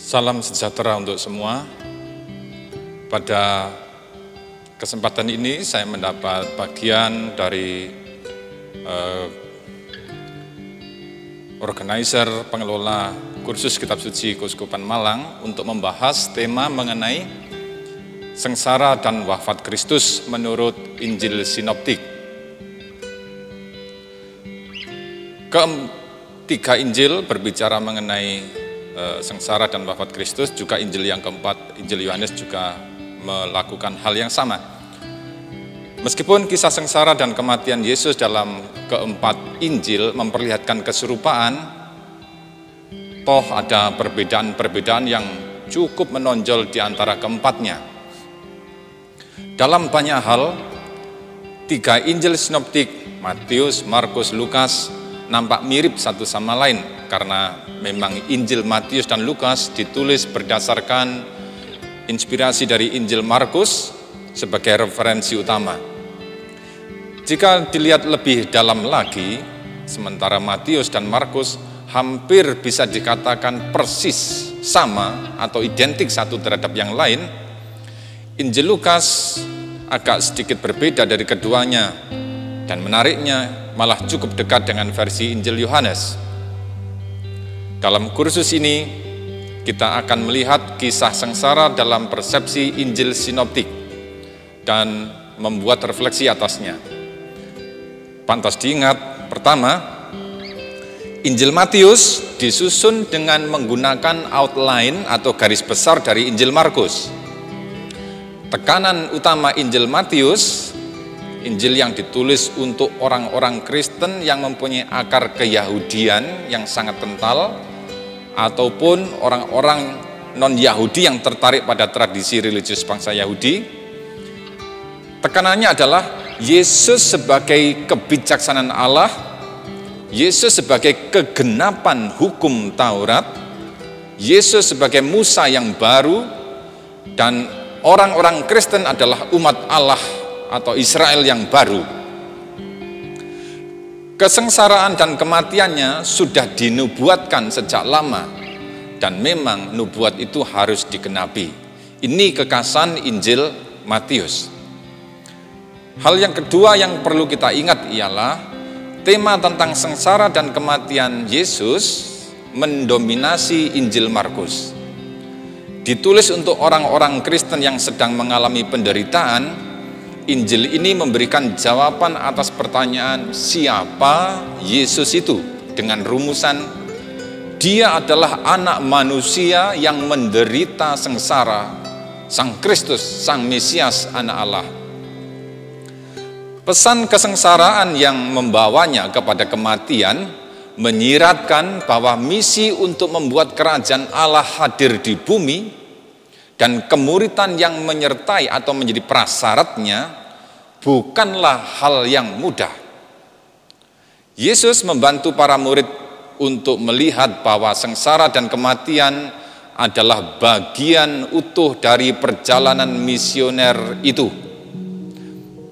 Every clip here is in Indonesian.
Salam sejahtera untuk semua. Pada kesempatan ini saya mendapat bagian dari organizer pengelola kursus Kitab Suci Keuskupan Malang untuk membahas tema mengenai sengsara dan wafat Kristus menurut Injil Sinoptik. Ketiga Injil berbicara mengenai sengsara dan wafat Kristus, juga Injil yang keempat, Injil Yohanes juga melakukan hal yang sama. Meskipun kisah sengsara dan kematian Yesus dalam keempat Injil memperlihatkan keserupaan, toh ada perbedaan-perbedaan yang cukup menonjol di antara keempatnya. Dalam banyak hal, tiga Injil Sinoptik, Matius, Markus, Lukas, nampak mirip satu sama lain karena memang Injil Matius dan Lukas ditulis berdasarkan inspirasi dari Injil Markus sebagai referensi utama. Jika dilihat lebih dalam lagi, sementara Matius dan Markus hampir bisa dikatakan persis sama atau identik satu terhadap yang lain, Injil Lukas agak sedikit berbeda dari keduanya, dan menariknya malah cukup dekat dengan versi Injil Yohanes. Dalam kursus ini, kita akan melihat kisah sengsara dalam persepsi Injil Sinoptik dan membuat refleksi atasnya. Pantas diingat, pertama, Injil Matius disusun dengan menggunakan outline atau garis besar dari Injil Markus. Tekanan utama Injil Matius, Injil yang ditulis untuk orang-orang Kristen yang mempunyai akar keyahudian yang sangat kental, ataupun orang-orang non-Yahudi yang tertarik pada tradisi religius bangsa Yahudi. Tekanannya adalah Yesus sebagai kebijaksanaan Allah, Yesus sebagai kegenapan hukum Taurat, Yesus sebagai Musa yang baru, dan orang-orang Kristen adalah umat Allah atau Israel yang baru. Kesengsaraan dan kematiannya sudah dinubuatkan sejak lama, dan memang nubuat itu harus digenapi. Ini kekasan Injil Matius. Hal yang kedua yang perlu kita ingat ialah tema tentang sengsara dan kematian Yesus mendominasi Injil Markus. Ditulis untuk orang-orang Kristen yang sedang mengalami penderitaan. Injil ini memberikan jawaban atas pertanyaan siapa Yesus itu dengan rumusan Dia adalah anak manusia yang menderita sengsara, Sang Kristus, Sang Mesias, anak Allah. Pesan kesengsaraan yang membawanya kepada kematian menyiratkan bahwa misi untuk membuat kerajaan Allah hadir di bumi dan kemuritan yang menyertai atau menjadi prasyaratnya bukanlah hal yang mudah. Yesus membantu para murid untuk melihat bahwa sengsara dan kematian adalah bagian utuh dari perjalanan misioner itu.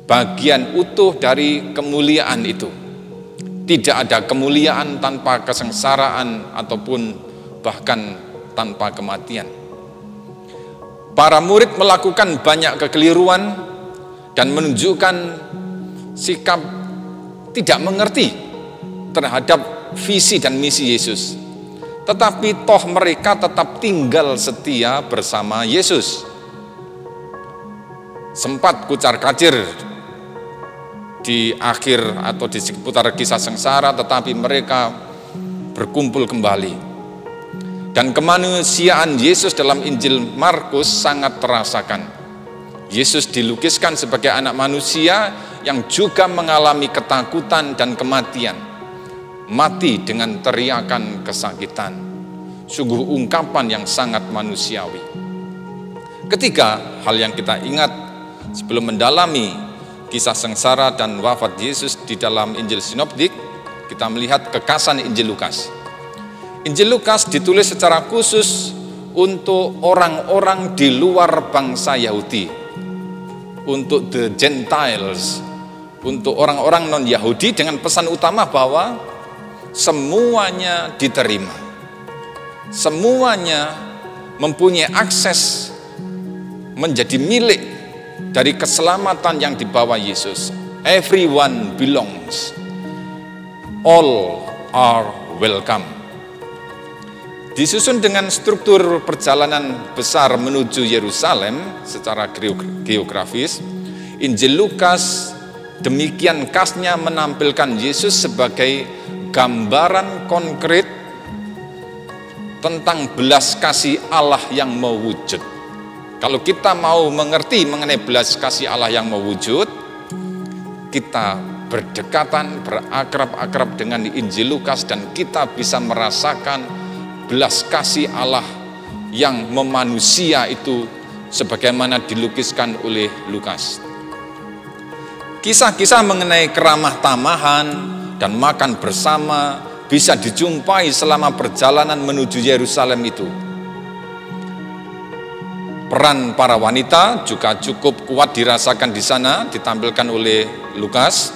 Bagian utuh dari kemuliaan itu. Tidak ada kemuliaan tanpa kesengsaraan ataupun bahkan tanpa kematian. Para murid melakukan banyak kekeliruan dan menunjukkan sikap tidak mengerti terhadap visi dan misi Yesus. Tetapi toh mereka tetap tinggal setia bersama Yesus. Sempat kucar-kacir di akhir atau di seputar kisah sengsara, tetapi mereka berkumpul kembali. Dan kemanusiaan Yesus dalam Injil Markus sangat terasakan. Yesus dilukiskan sebagai anak manusia yang juga mengalami ketakutan dan kematian. Mati dengan teriakan kesakitan. Sungguh ungkapan yang sangat manusiawi. Ketiga, hal yang kita ingat sebelum mendalami kisah sengsara dan wafat Yesus di dalam Injil Sinoptik, kita melihat kekasan Injil Lukas. Injil Lukas ditulis secara khusus untuk orang-orang di luar bangsa Yahudi, untuk the Gentiles, untuk orang-orang non-Yahudi, dengan pesan utama bahwa semuanya diterima, semuanya mempunyai akses menjadi milik dari keselamatan yang dibawa Yesus. Everyone belongs. All are welcome. Disusun dengan struktur perjalanan besar menuju Yerusalem secara geografis, Injil Lukas demikian khasnya menampilkan Yesus sebagai gambaran konkret tentang belas kasih Allah yang mewujud. Kalau kita mau mengerti mengenai belas kasih Allah yang mewujud, kita berdekatan, berakrab-akrab dengan Injil Lukas, dan kita bisa merasakan belas kasih Allah yang memanusia itu sebagaimana dilukiskan oleh Lukas. Kisah-kisah mengenai keramah tamahan dan makan bersama bisa dijumpai selama perjalanan menuju Yerusalem itu. Peran para wanita juga cukup kuat dirasakan di sana, ditampilkan oleh Lukas,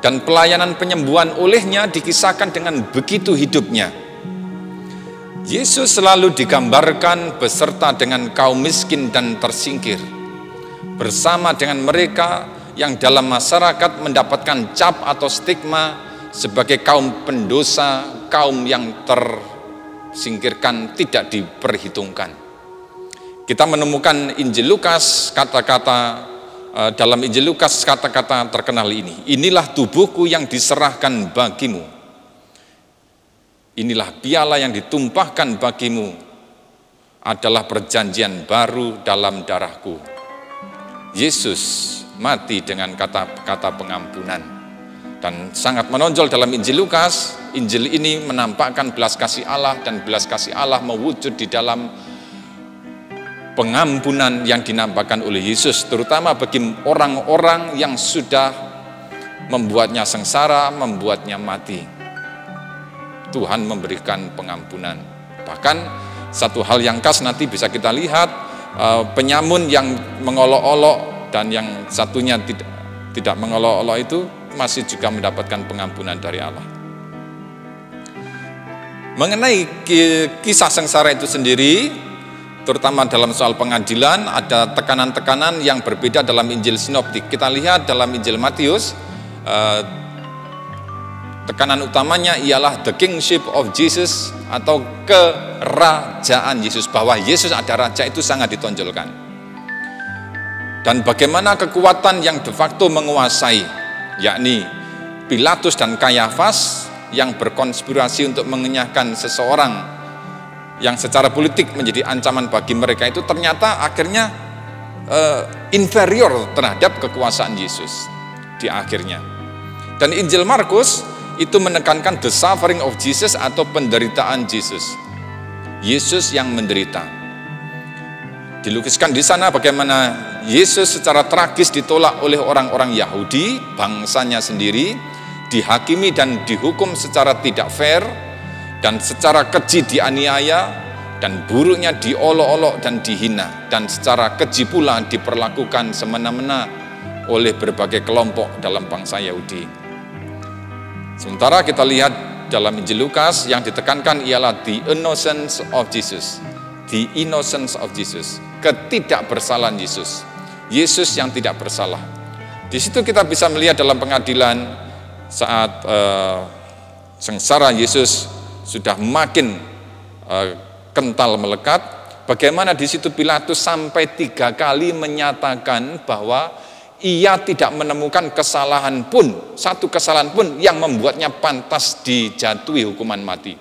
dan pelayanan penyembuhan olehnya dikisahkan dengan begitu hidupnya. Yesus selalu digambarkan beserta dengan kaum miskin dan tersingkir, bersama dengan mereka yang dalam masyarakat mendapatkan cap atau stigma sebagai kaum pendosa, kaum yang tersingkirkan, tidak diperhitungkan. Kita menemukan Injil Lukas, dalam Injil Lukas kata-kata terkenal ini, inilah tubuhku yang diserahkan bagimu. Inilah piala yang ditumpahkan bagimu, adalah perjanjian baru dalam darahku. Yesus mati dengan kata-kata pengampunan. Dan sangat menonjol dalam Injil Lukas, Injil ini menampakkan belas kasih Allah, dan belas kasih Allah mewujud di dalam pengampunan yang dinampakkan oleh Yesus, terutama bagi orang-orang yang sudah membuatnya sengsara, membuatnya mati. Tuhan memberikan pengampunan. Bahkan satu hal yang khas nanti bisa kita lihat, penyamun yang mengolok-olok dan yang satunya tidak mengolok-olok itu masih juga mendapatkan pengampunan dari Allah. Mengenai kisah sengsara itu sendiri, terutama dalam soal pengadilan, ada tekanan-tekanan yang berbeda dalam Injil Sinoptik. Kita lihat dalam Injil Matius, tekanan utamanya ialah the kingship of Jesus, atau kerajaan Yesus, bahwa Yesus ada raja itu sangat ditonjolkan. Dan bagaimana kekuatan yang de facto menguasai, yakni Pilatus dan Kayafas yang berkonspirasi untuk mengenyahkan seseorang yang secara politik menjadi ancaman bagi mereka, itu ternyata akhirnya inferior terhadap kekuasaan Yesus di akhirnya. Dan Injil Markus itu menekankan the suffering of Jesus, atau penderitaan Yesus. Yesus yang menderita. Dilukiskan di sana bagaimana Yesus secara tragis ditolak oleh orang-orang Yahudi, bangsanya sendiri, dihakimi dan dihukum secara tidak fair, dan secara keji dianiaya, dan buruknya diolok-olok dan dihina, dan secara keji pula diperlakukan semena-mena oleh berbagai kelompok dalam bangsa Yahudi. Sementara kita lihat dalam Injil Lukas, yang ditekankan ialah the innocence of Jesus. The innocence of Jesus, ketidakbersalahan Yesus. Yesus yang tidak bersalah. Di situ kita bisa melihat dalam pengadilan saat sengsara Yesus sudah makin kental melekat, bagaimana di situ Pilatus sampai 3 kali menyatakan bahwa ia tidak menemukan kesalahan pun, satu kesalahan pun yang membuatnya pantas dijatuhi hukuman mati.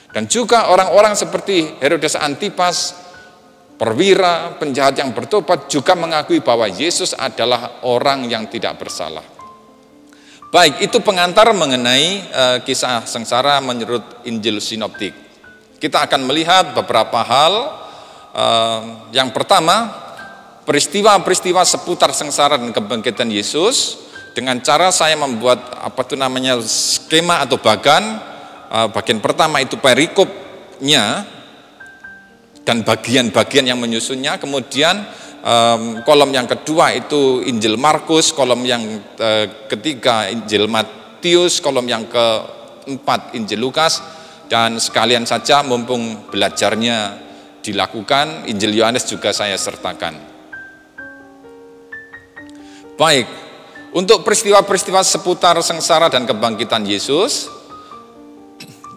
Dan juga orang-orang seperti Herodes Antipas, perwira, penjahat yang bertobat, juga mengakui bahwa Yesus adalah orang yang tidak bersalah. Baik, itu pengantar mengenai kisah sengsara menurut Injil Sinoptik. Kita akan melihat beberapa hal. Yang pertama, peristiwa-peristiwa seputar sengsara dan kebangkitan Yesus, dengan cara saya membuat skema atau bagian pertama itu perikopnya dan bagian-bagian yang menyusunnya. Kemudian kolom yang kedua itu Injil Markus, kolom yang ketiga Injil Matius, kolom yang keempat Injil Lukas. Dan sekalian saja mumpung belajarnya dilakukan, Injil Yohanes juga saya sertakan. Baik, untuk peristiwa-peristiwa seputar sengsara dan kebangkitan Yesus,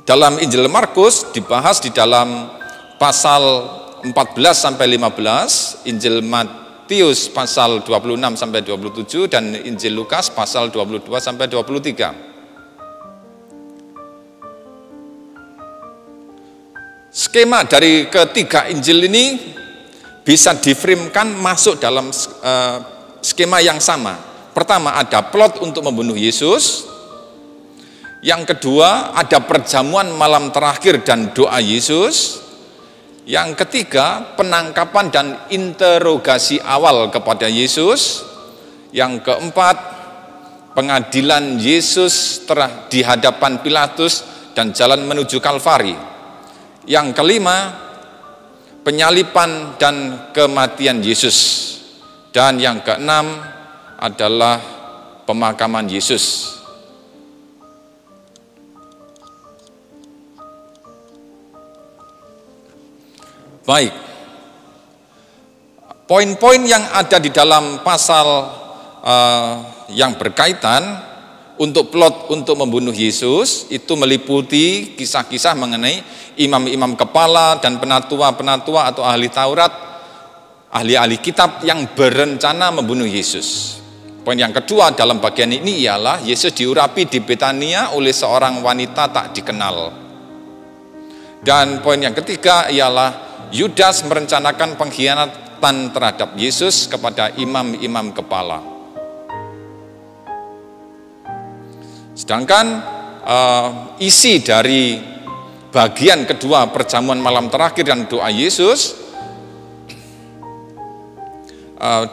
dalam Injil Markus dibahas di dalam pasal 14 sampai 15, Injil Matius pasal 26 sampai 27 dan Injil Lukas pasal 22 sampai 23. Skema dari ketiga Injil ini bisa diframekan masuk dalam skema yang sama. Pertama, ada plot untuk membunuh Yesus. Yang kedua, ada perjamuan malam terakhir dan doa Yesus. Yang ketiga, penangkapan dan interogasi awal kepada Yesus. Yang keempat, pengadilan Yesus di hadapan Pilatus dan jalan menuju Kalvari. Yang kelima, penyaliban dan kematian Yesus. Dan yang keenam adalah pemakaman Yesus. Baik, poin-poin yang ada di dalam pasal yang berkaitan untuk plot untuk membunuh Yesus itu meliputi kisah-kisah mengenai imam-imam kepala dan penatua-penatua atau ahli Taurat, ahli-ahli kitab yang berencana membunuh Yesus. Poin yang kedua dalam bagian ini ialah Yesus diurapi di Betania oleh seorang wanita tak dikenal. Dan poin yang ketiga ialah Yudas merencanakan pengkhianatan terhadap Yesus kepada imam-imam kepala. Sedangkan isi dari bagian kedua perjamuan malam terakhir dan doa Yesus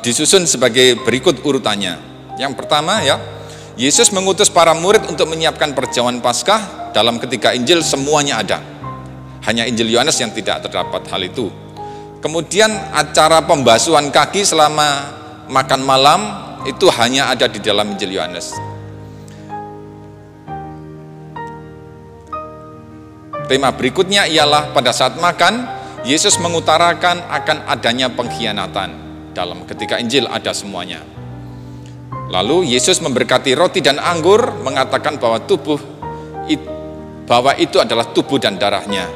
disusun sebagai berikut urutannya. Yang pertama ya, Yesus mengutus para murid untuk menyiapkan perjamuan Paskah. Dalam ketiga Injil semuanya ada. Hanya Injil Yohanes yang tidak terdapat hal itu. Kemudian acara pembasuhan kaki selama makan malam itu hanya ada di dalam Injil Yohanes. Tema berikutnya ialah pada saat makan, Yesus mengutarakan akan adanya pengkhianatan. Dalam ketiga Injil ada semuanya. Lalu Yesus memberkati roti dan anggur, mengatakan bahwa itu adalah tubuh dan darahnya.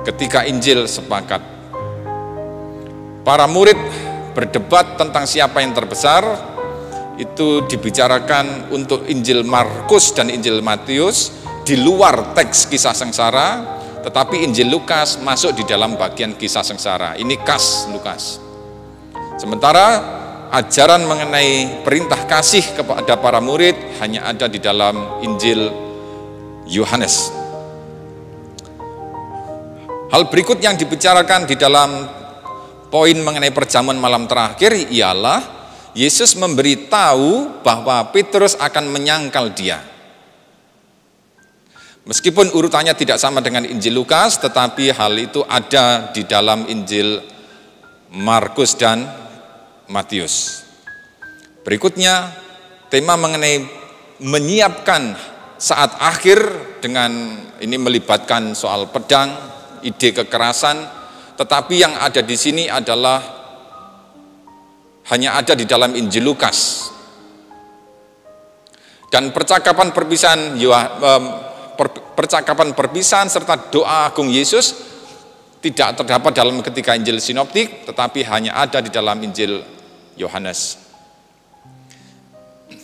Ketiga Injil sepakat. Para murid berdebat tentang siapa yang terbesar. Itu dibicarakan untuk Injil Markus dan Injil Matius di luar teks kisah sengsara, tetapi Injil Lukas masuk di dalam bagian kisah sengsara. Ini khas Lukas. Sementara ajaran mengenai perintah kasih kepada para murid hanya ada di dalam Injil Yohanes. Hal berikut yang dibicarakan di dalam poin mengenai perjamuan malam terakhir ialah Yesus memberitahu bahwa Petrus akan menyangkal dia. Meskipun urutannya tidak sama dengan Injil Lukas, tetapi hal itu ada di dalam Injil Markus dan Matius. Berikutnya, tema mengenai menyiapkan saat akhir dengan ini melibatkan soal pedang, ide kekerasan, tetapi yang ada di sini adalah hanya ada di dalam Injil Lukas. Dan percakapan perpisahan serta doa agung Yesus tidak terdapat dalam ketiga Injil sinoptik, tetapi hanya ada di dalam Injil Yohanes.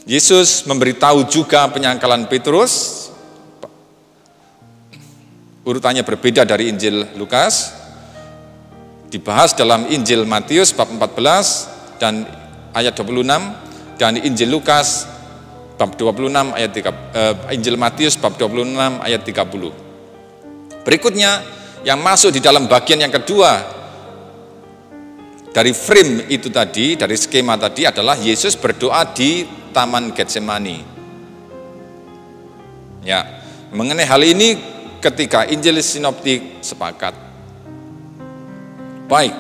Yesus memberitahu juga penyangkalan Petrus. Urutannya berbeda dari Injil Lukas. Dibahas dalam Injil Matius bab 14 dan ayat 26 dan Injil Lukas bab 26 ayat 3, Injil Matius bab 26 ayat 30. Berikutnya yang masuk di dalam bagian yang kedua dari frame itu tadi, dari skema tadi adalah Yesus berdoa di Taman Getsemani. Ya, mengenai hal ini ketika Injil sinoptik sepakat. Baik.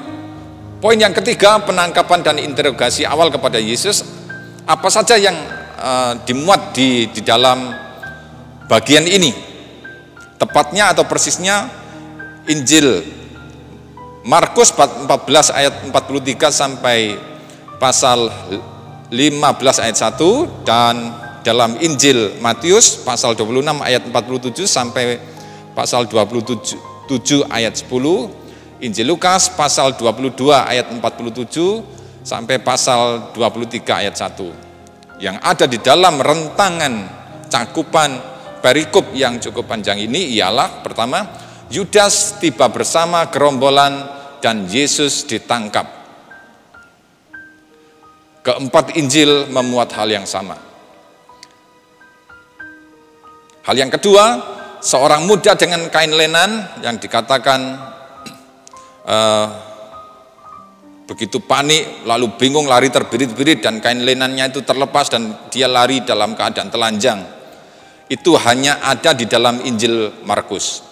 Poin yang ketiga, penangkapan dan interogasi awal kepada Yesus. Apa saja yang dimuat di dalam bagian ini? Tepatnya atau persisnya Injil Markus 14 ayat 43 sampai pasal 15 ayat 1, dan dalam Injil Matius pasal 26 ayat 47 sampai pasal 27 ayat 10, Injil Lukas pasal 22 ayat 47 sampai pasal 23 ayat 1. Yang ada di dalam rentangan cakupan perikop yang cukup panjang ini ialah pertama, Yudas tiba bersama gerombolan dan Yesus ditangkap. Keempat Injil memuat hal yang sama. Hal yang kedua, seorang muda dengan kain lenan yang dikatakan begitu panik, lalu bingung, lari terbirit-birit, dan kain lenannya itu terlepas dan dia lari dalam keadaan telanjang. Itu hanya ada di dalam Injil Markus.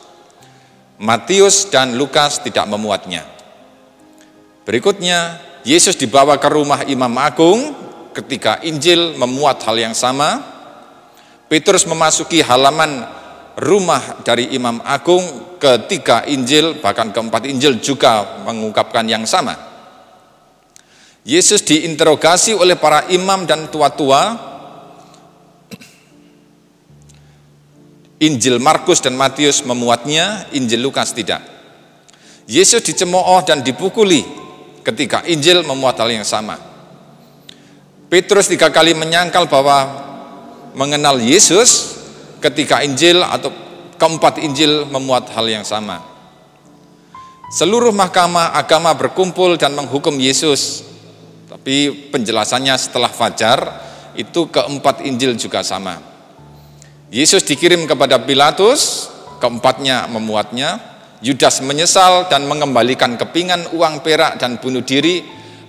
Matius dan Lukas tidak memuatnya. Berikutnya, Yesus dibawa ke rumah Imam Agung ketika Injil memuat hal yang sama. Petrus memasuki halaman rumah dari Imam Agung. Ketiga Injil, bahkan keempat Injil juga mengungkapkan yang sama. Yesus diinterogasi oleh para imam dan tua-tua. Injil Markus dan Matius memuatnya, Injil Lukas tidak. Yesus dicemooh dan dipukuli ketika Injil memuat hal yang sama. Petrus 3 kali menyangkal bahwa mengenal Yesus ketika Injil atau keempat Injil memuat hal yang sama. Seluruh mahkamah agama berkumpul dan menghukum Yesus. Tapi penjelasannya setelah fajar, itu keempat Injil juga sama. Yesus dikirim kepada Pilatus, keempatnya memuatnya. Yudas menyesal dan mengembalikan kepingan uang perak dan bunuh diri,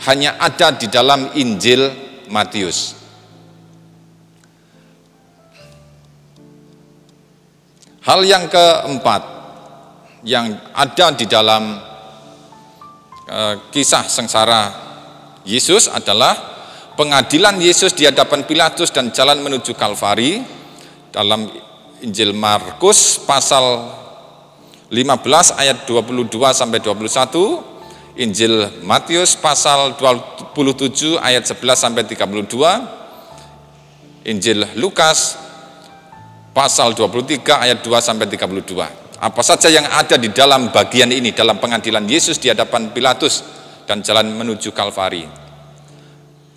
hanya ada di dalam Injil Matius. Hal yang keempat yang ada di dalam kisah sengsara Yesus adalah pengadilan Yesus di hadapan Pilatus dan jalan menuju Kalvari. Dalam Injil Markus pasal 15 ayat 22 sampai 21, Injil Matius pasal 27 ayat 11 sampai 32, Injil Lukas pasal 23 ayat 2 sampai 32. Apa saja yang ada di dalam bagian ini, dalam pengadilan Yesus di hadapan Pilatus dan jalan menuju Kalvari,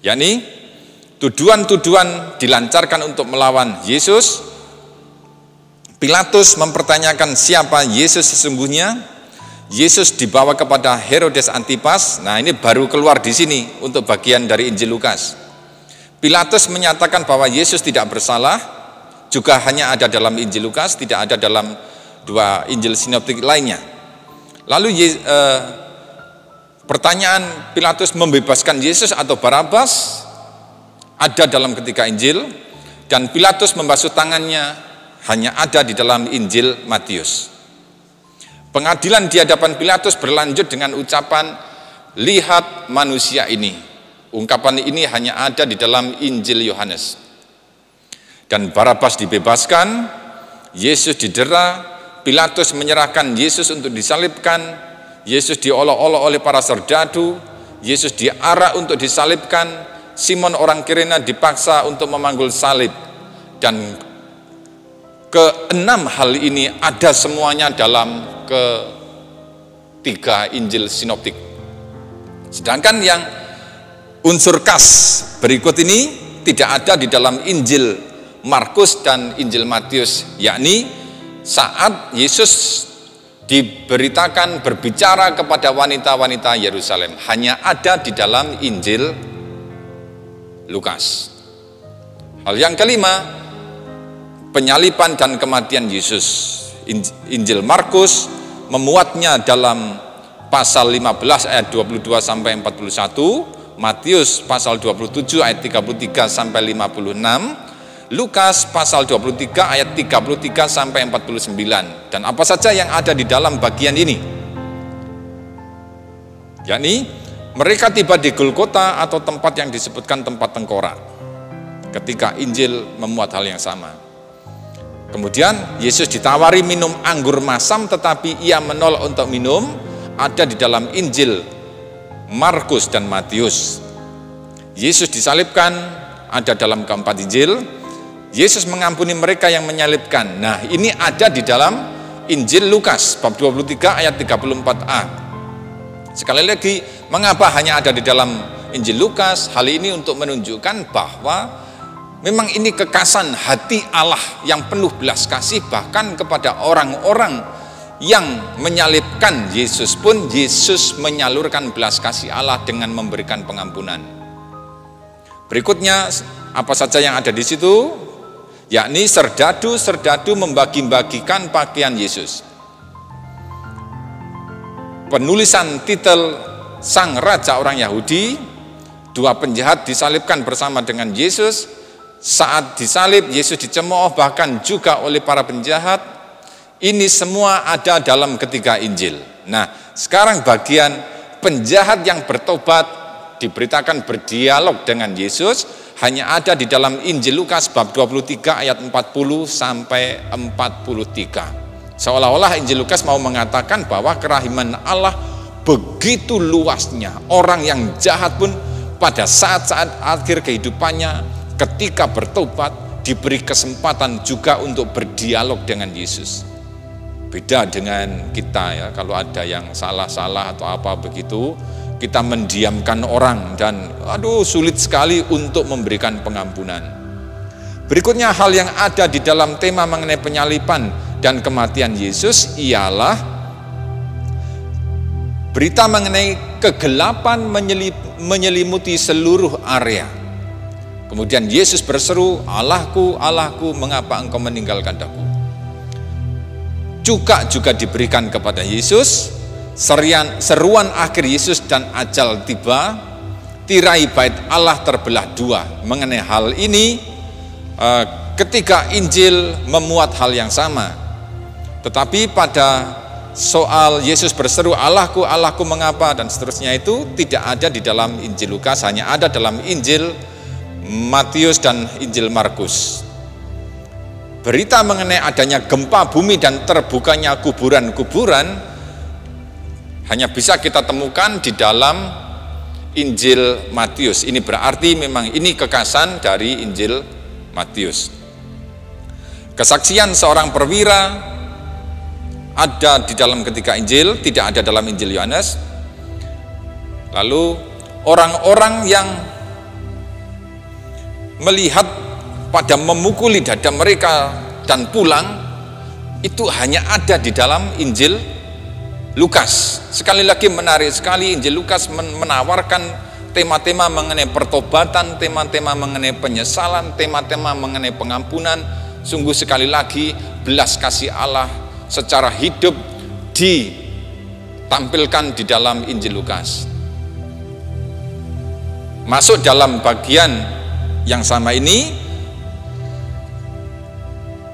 yakni tuduhan-tuduhan dilancarkan untuk melawan Yesus. Pilatus mempertanyakan siapa Yesus sesungguhnya. Yesus dibawa kepada Herodes Antipas. Nah, ini baru keluar di sini untuk bagian dari Injil Lukas. Pilatus menyatakan bahwa Yesus tidak bersalah, juga hanya ada dalam Injil Lukas, tidak ada dalam dua Injil sinoptik lainnya. Lalu pertanyaan Pilatus membebaskan Yesus atau Barabas ada dalam ketiga Injil, dan Pilatus membasuh tangannya hanya ada di dalam Injil Matius. Pengadilan di hadapan Pilatus berlanjut dengan ucapan, lihat manusia ini. Ungkapan ini hanya ada di dalam Injil Yohanes. Dan Barabas dibebaskan, Yesus didera, Pilatus menyerahkan Yesus untuk disalibkan, Yesus diolok-olok oleh para serdadu, Yesus diarak untuk disalibkan, Simon orang Kirene dipaksa untuk memanggul salib. Dan keenam hal ini ada semuanya dalam ketiga Injil sinoptik. Sedangkan yang unsur khas berikut ini tidak ada di dalam Injil Markus dan Injil Matius, yakni saat Yesus diberitakan berbicara kepada wanita-wanita Yerusalem, hanya ada di dalam Injil Lukas. Hal yang kelima, penyaliban dan kematian Yesus. Injil Markus memuatnya dalam pasal 15 ayat 22 sampai 41, Matius pasal 27 ayat 33 sampai 56, Lukas pasal 23 ayat 33 sampai 49. Dan apa saja yang ada di dalam bagian ini? Yakni mereka tiba di Golgota atau tempat yang disebutkan tempat tengkorak ketika Injil memuat hal yang sama. Kemudian Yesus ditawari minum anggur masam, tetapi ia menolak untuk minum. ada di dalam Injil Markus dan Matius. Yesus disalibkan ada dalam keempat Injil. Yesus mengampuni mereka yang menyalibkan. Nah, ini ada di dalam Injil Lukas bab 23 ayat 34a. Sekali lagi, mengapa hanya ada di dalam Injil Lukas? Hal ini untuk menunjukkan bahwa memang ini kekasan hati Allah yang penuh belas kasih, bahkan kepada orang-orang yang menyalibkan Yesus pun Yesus menyalurkan belas kasih Allah dengan memberikan pengampunan. Berikutnya apa saja yang ada di situ? Yakni serdadu-serdadu membagi-bagikan pakaian Yesus. Penulisan titel Sang Raja Orang Yahudi, dua penjahat disalibkan bersama dengan Yesus. Saat disalib, Yesus dicemooh bahkan juga oleh para penjahat. Ini semua ada dalam ketiga Injil. Nah, sekarang bagian penjahat yang bertobat diberitakan berdialog dengan Yesus hanya ada di dalam Injil Lukas bab 23 ayat 40 sampai 43. Seolah-olah Injil Lukas mau mengatakan bahwa kerahiman Allah begitu luasnya. Orang yang jahat pun pada saat-saat akhir kehidupannya ketika bertobat diberi kesempatan juga untuk berdialog dengan Yesus. Beda dengan kita ya, kalau ada yang salah-salah atau apa begitu, kita mendiamkan orang dan sulit sekali untuk memberikan pengampunan. Berikutnya hal yang ada di dalam tema mengenai penyaliban dan kematian Yesus ialah berita mengenai kegelapan menyelimuti seluruh area. Kemudian Yesus berseru, "Allahku, Allahku, mengapa engkau meninggalkan aku?" Juga diberikan kepada Yesus seruan akhir Yesus dan ajal tiba, tirai bait Allah terbelah dua. Mengenai hal ini, ketiga Injil memuat hal yang sama. Tetapi pada soal Yesus berseru, "Allahku, Allahku, mengapa?" dan seterusnya itu tidak ada di dalam Injil Lukas, hanya ada dalam Injil Matius dan Injil Markus. Berita mengenai adanya gempa bumi dan terbukanya kuburan-kuburan hanya bisa kita temukan di dalam Injil Matius. Ini berarti memang ini kekasan dari Injil Matius. Kesaksian seorang perwira ada di dalam ketiga Injil, tidak ada dalam Injil Yohanes. Lalu orang-orang yang melihat pada memukuli dada mereka dan pulang, itu hanya ada di dalam Injil Lukas. Sekali lagi menarik sekali, Injil Lukas menawarkan tema-tema mengenai pertobatan, tema-tema mengenai penyesalan, tema-tema mengenai pengampunan. Sungguh sekali lagi belas kasih Allah secara hidup ditampilkan di dalam Injil Lukas. Masuk dalam bagian yang sama ini,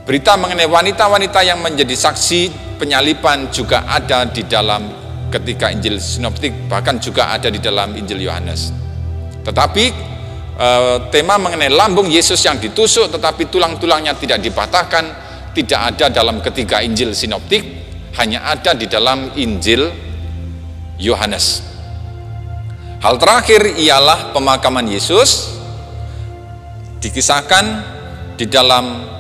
berita mengenai wanita-wanita yang menjadi saksi penyaliban juga ada di dalam ketiga Injil Sinoptik, bahkan juga ada di dalam Injil Yohanes. Tetapi tema mengenai lambung Yesus yang ditusuk tetapi tulang-tulangnya tidak dipatahkan tidak ada dalam ketiga Injil Sinoptik, hanya ada di dalam Injil Yohanes. Hal terakhir ialah pemakaman Yesus, dikisahkan di dalam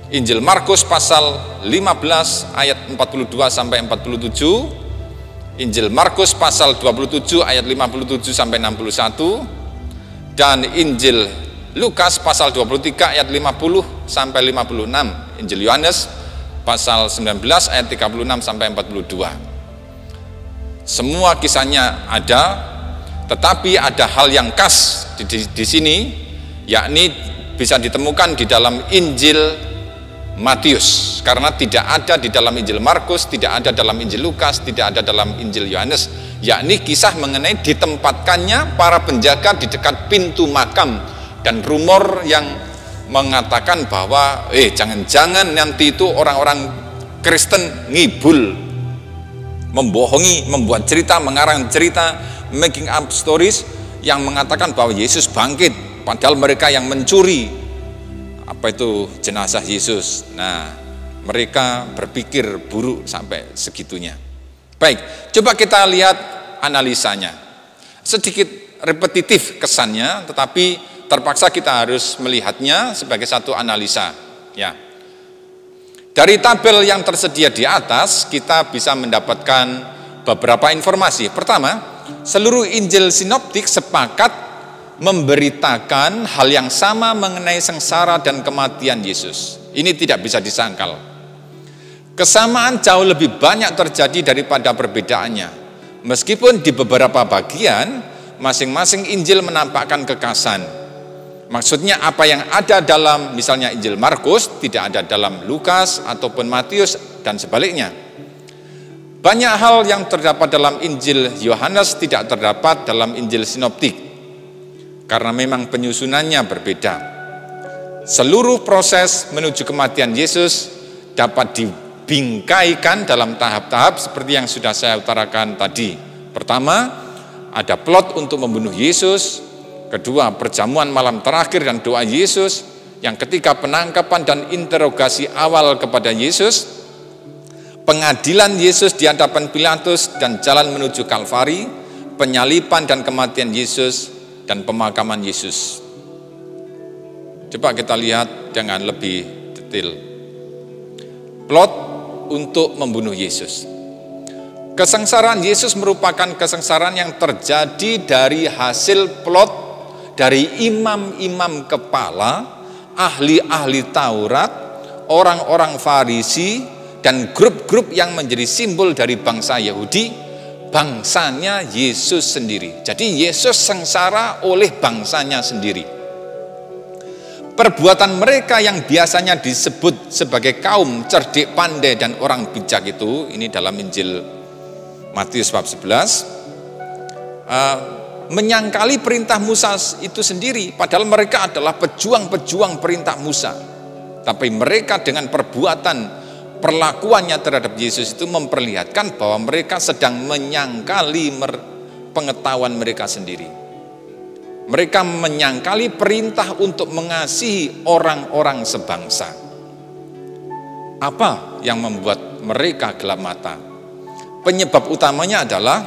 Injil Markus pasal 15 ayat 42 sampai 47, Injil Markus pasal 27 ayat 57 sampai 61, dan Injil Lukas pasal 23 ayat 50 sampai 56, Injil Yohanes pasal 19 ayat 36 sampai 42. Semua kisahnya ada, tetapi ada hal yang khas di sini, yakni bisa ditemukan di dalam Injil Matius, karena tidak ada di dalam Injil Markus, tidak ada dalam Injil Lukas, tidak ada dalam Injil Yohanes, yakni kisah mengenai ditempatkannya para penjaga di dekat pintu makam, dan rumor yang mengatakan bahwa jangan-jangan nanti itu orang-orang Kristen ngibul, membohongi, membuat cerita, mengarang cerita, making up stories yang mengatakan bahwa Yesus bangkit, padahal mereka yang mencuri jenazah Yesus. Nah, mereka berpikir buruk sampai segitunya. Baik, coba kita lihat analisanya. Sedikit repetitif kesannya, tetapi terpaksa kita harus melihatnya sebagai satu analisa. Ya. Dari tabel yang tersedia di atas, kita bisa mendapatkan beberapa informasi. Pertama, seluruh Injil sinoptik sepakat memberitakan hal yang sama mengenai sengsara dan kematian Yesus. Ini tidak bisa disangkal. Kesamaan jauh lebih banyak terjadi daripada perbedaannya. Meskipun di beberapa bagian, masing-masing Injil menampakkan kekhasan. Maksudnya apa yang ada dalam misalnya Injil Markus tidak ada dalam Lukas ataupun Matius dan sebaliknya. Banyak hal yang terdapat dalam Injil Yohanes tidak terdapat dalam Injil sinoptik karena memang penyusunannya berbeda. Seluruh proses menuju kematian Yesus dapat dibingkaikan dalam tahap-tahap seperti yang sudah saya utarakan tadi. Pertama, ada plot untuk membunuh Yesus. Kedua, perjamuan malam terakhir dan doa Yesus. Yang ketiga, penangkapan dan interogasi awal kepada Yesus. Pengadilan Yesus di hadapan Pilatus dan jalan menuju Kalvari. Penyaliban dan kematian Yesus dan pemakaman Yesus. Coba kita lihat dengan lebih detail. Plot untuk membunuh Yesus. Kesengsaraan Yesus merupakan kesengsaraan yang terjadi dari hasil plot dari imam-imam kepala, ahli-ahli Taurat, orang-orang Farisi, dan grup-grup yang menjadi simbol dari bangsa Yahudi, bangsanya Yesus sendiri. Jadi Yesus sengsara oleh bangsanya sendiri. Perbuatan mereka yang biasanya disebut sebagai kaum cerdik pandai dan orang bijak itu, ini dalam Injil Matius bab 11, menyangkali perintah Musa itu sendiri, padahal mereka adalah pejuang-pejuang perintah Musa. Tapi mereka dengan perbuatan perlakuannya terhadap Yesus itu memperlihatkan bahwa mereka sedang menyangkali pengetahuan mereka sendiri. Mereka menyangkali perintah untuk mengasihi orang-orang sebangsa. Apa yang membuat mereka gelap mata? Penyebab utamanya adalah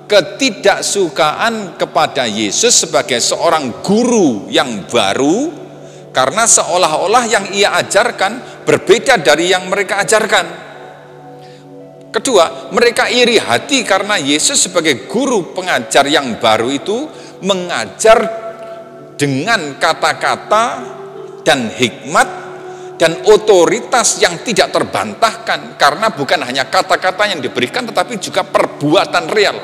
ketidaksukaan kepada Yesus sebagai seorang guru yang baru, karena seolah-olah yang ia ajarkan berbeda dari yang mereka ajarkan. Kedua, mereka iri hati karena Yesus sebagai guru pengajar yang baru itu mengajar dengan kata-kata dan hikmat dan otoritas yang tidak terbantahkan, karena bukan hanya kata-kata yang diberikan tetapi juga perbuatan real,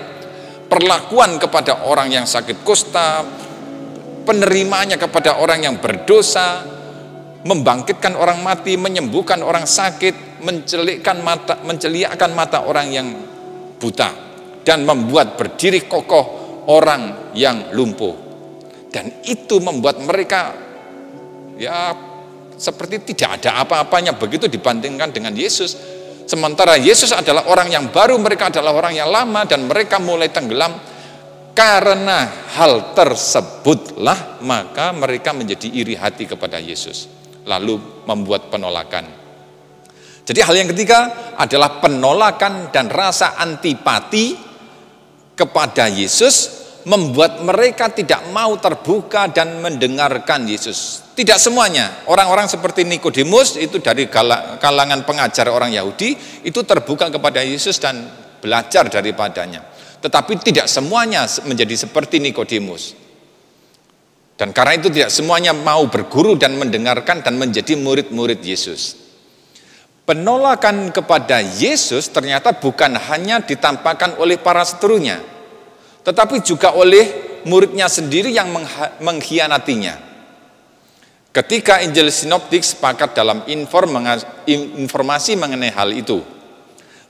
perlakuan kepada orang yang sakit kusta, penerimanya kepada orang yang berdosa, membangkitkan orang mati, menyembuhkan orang sakit, menceliakkan mata orang yang buta, dan membuat berdiri kokoh orang yang lumpuh. Dan itu membuat mereka ya seperti tidak ada apa-apanya begitu dibandingkan dengan Yesus. Sementara Yesus adalah orang yang baru, mereka adalah orang yang lama, dan mereka mulai tenggelam. Karena hal tersebutlah maka mereka menjadi iri hati kepada Yesus, lalu membuat penolakan. Jadi hal yang ketiga adalah penolakan dan rasa antipati kepada Yesus membuat mereka tidak mau terbuka dan mendengarkan Yesus. Tidak semuanya. Orang-orang seperti Nikodemus itu dari kalangan pengajar orang Yahudi itu terbuka kepada Yesus dan belajar daripadanya. Tetapi tidak semuanya menjadi seperti Nikodemus. Dan karena itu tidak semuanya mau berguru dan mendengarkan dan menjadi murid-murid Yesus. Penolakan kepada Yesus ternyata bukan hanya ditampakkan oleh para seterunya, tetapi juga oleh muridnya sendiri yang mengkhianatinya. Ketika Injil Sinoptik sepakat dalam informasi mengenai hal itu,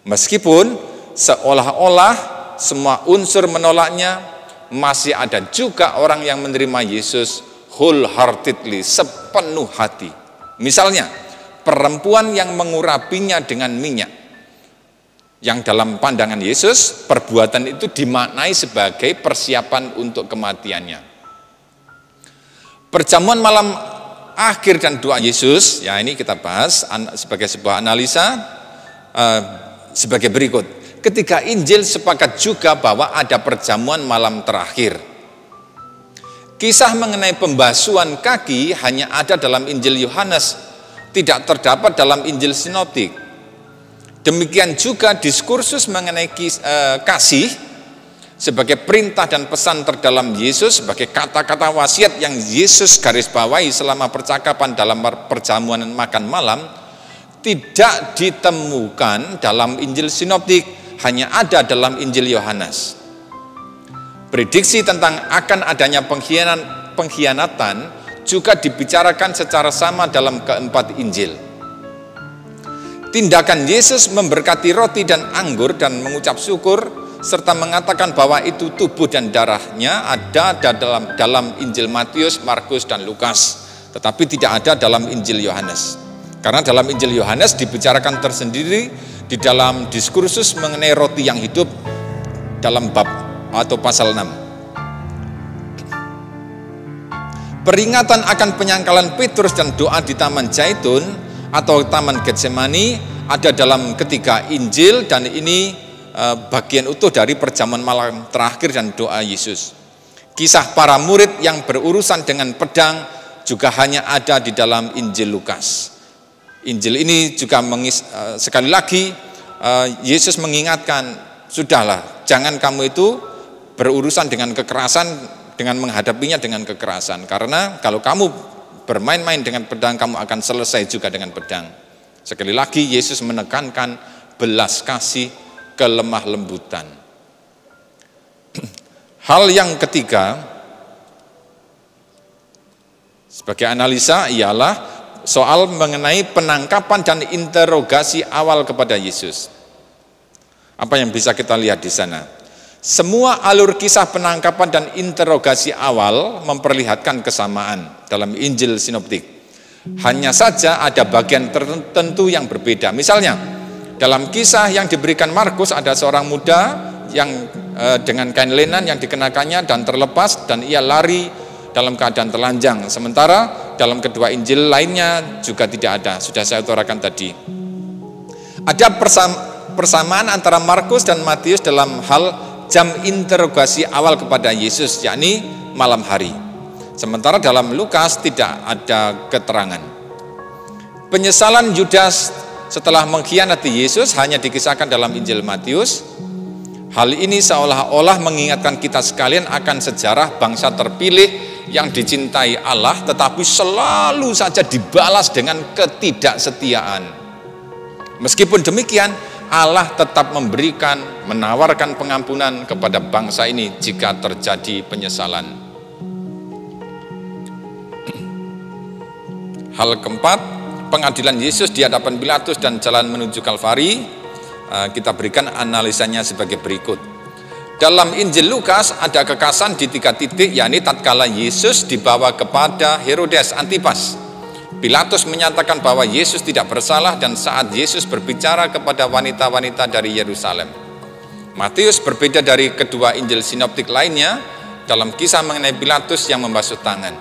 meskipun seolah-olah semua unsur menolaknya, masih ada juga orang yang menerima Yesus wholeheartedly, sepenuh hati. Misalnya, perempuan yang mengurapinya dengan minyak, yang dalam pandangan Yesus, perbuatan itu dimaknai sebagai persiapan untuk kematiannya. Perjamuan malam akhir dan doa Yesus, ya ini kita bahas sebagai sebuah analisa sebagai berikut. ketiga Injil sepakat juga bahwa ada perjamuan malam terakhir. Kisah mengenai pembasuhan kaki hanya ada dalam Injil Yohanes, tidak terdapat dalam Injil Sinoptik. Demikian juga diskursus mengenai kasih sebagai perintah dan pesan terdalam Yesus, sebagai kata-kata wasiat yang Yesus garis bawahi selama percakapan dalam perjamuan makan malam, tidak ditemukan dalam Injil Sinoptik, hanya ada dalam Injil Yohanes. Prediksi tentang akan adanya pengkhianatan juga dibicarakan secara sama dalam keempat Injil. Tindakan Yesus memberkati roti dan anggur dan mengucap syukur serta mengatakan bahwa itu tubuh dan darahnya ada dalam Injil Matius, Markus, dan Lukas, tetapi tidak ada dalam Injil Yohanes. Karena dalam Injil Yohanes dibicarakan tersendiri di dalam diskursus mengenai roti yang hidup dalam bab atau pasal 6. Peringatan akan penyangkalan Petrus dan doa di Taman Zaitun atau Taman Getsemani ada dalam ketiga Injil, dan ini bagian utuh dari perjamuan malam terakhir dan doa Yesus. Kisah para murid yang berurusan dengan pedang juga hanya ada di dalam Injil Lukas. Injil ini juga sekali lagi Yesus mengingatkan, sudahlah, jangan kamu itu berurusan dengan kekerasan, dengan menghadapinya dengan kekerasan. Karena kalau kamu bermain-main dengan pedang, kamu akan selesai juga dengan pedang. Sekali lagi Yesus menekankan belas kasih, kelemah lembutan. Hal yang ketiga sebagai analisa ialah soal mengenai penangkapan dan interogasi awal kepada Yesus. Apa yang bisa kita lihat di sana? Semua alur kisah penangkapan dan interogasi awal memperlihatkan kesamaan dalam Injil Sinoptik. Hanya saja ada bagian tertentu yang berbeda. Misalnya, dalam kisah yang diberikan Markus ada seorang muda yang dengan kain lenan yang dikenakannya dan terlepas, dan ia lari dalam keadaan telanjang. Sementara dalam kedua Injil lainnya juga tidak ada. Sudah saya utarakan tadi. Ada persamaan antara Markus dan Matius dalam hal jam interogasi awal kepada Yesus, yakni malam hari. Sementara dalam Lukas tidak ada keterangan. Penyesalan Yudas setelah mengkhianati Yesus hanya dikisahkan dalam Injil Matius. Hal ini seolah-olah mengingatkan kita sekalian akan sejarah bangsa terpilih yang dicintai Allah, tetapi selalu saja dibalas dengan ketidaksetiaan. Meskipun demikian, Allah tetap menawarkan pengampunan kepada bangsa ini jika terjadi penyesalan. Hal keempat, pengadilan Yesus di hadapan Pilatus dan jalan menuju Kalvari, kita berikan analisanya sebagai berikut. Dalam Injil Lukas ada kekasan di 3 titik, yakni tatkala Yesus dibawa kepada Herodes Antipas. Pilatus menyatakan bahwa Yesus tidak bersalah, dan saat Yesus berbicara kepada wanita-wanita dari Yerusalem. Matius berbeda dari kedua Injil Sinoptik lainnya dalam kisah mengenai Pilatus yang membasuh tangan.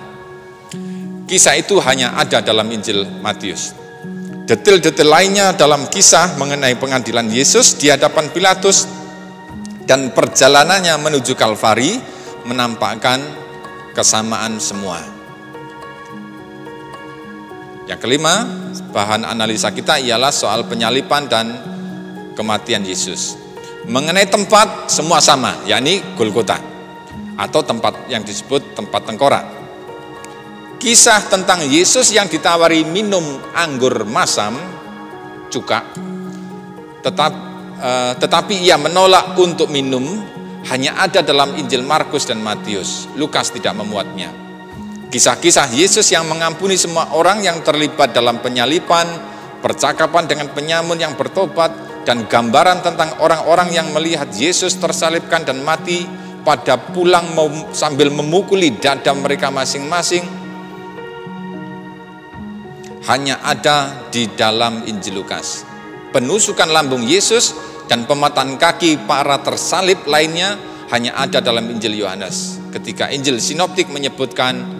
Kisah itu hanya ada dalam Injil Matius. Detail-detail lainnya dalam kisah mengenai pengadilan Yesus di hadapan Pilatus dan perjalanannya menuju Kalvari menampakkan kesamaan semua. Yang kelima, bahan analisa kita ialah soal penyaliban dan kematian Yesus. Mengenai tempat, semua sama, yakni Golgota, atau tempat yang disebut tempat tengkorak. Kisah tentang Yesus yang ditawari minum anggur masam, cuka, tetapi ia menolak untuk minum, hanya ada dalam Injil Markus dan Matius. Lukas tidak memuatnya. Kisah-kisah Yesus yang mengampuni semua orang yang terlibat dalam penyaliban, percakapan dengan penyamun yang bertobat, dan gambaran tentang orang-orang yang melihat Yesus tersalibkan dan mati pada pulang sambil memukuli dada mereka masing-masing, hanya ada di dalam Injil Lukas. Penusukan lambung Yesus dan pemataan kaki para tersalib lainnya hanya ada dalam Injil Yohanes. Ketika Injil Sinoptik menyebutkan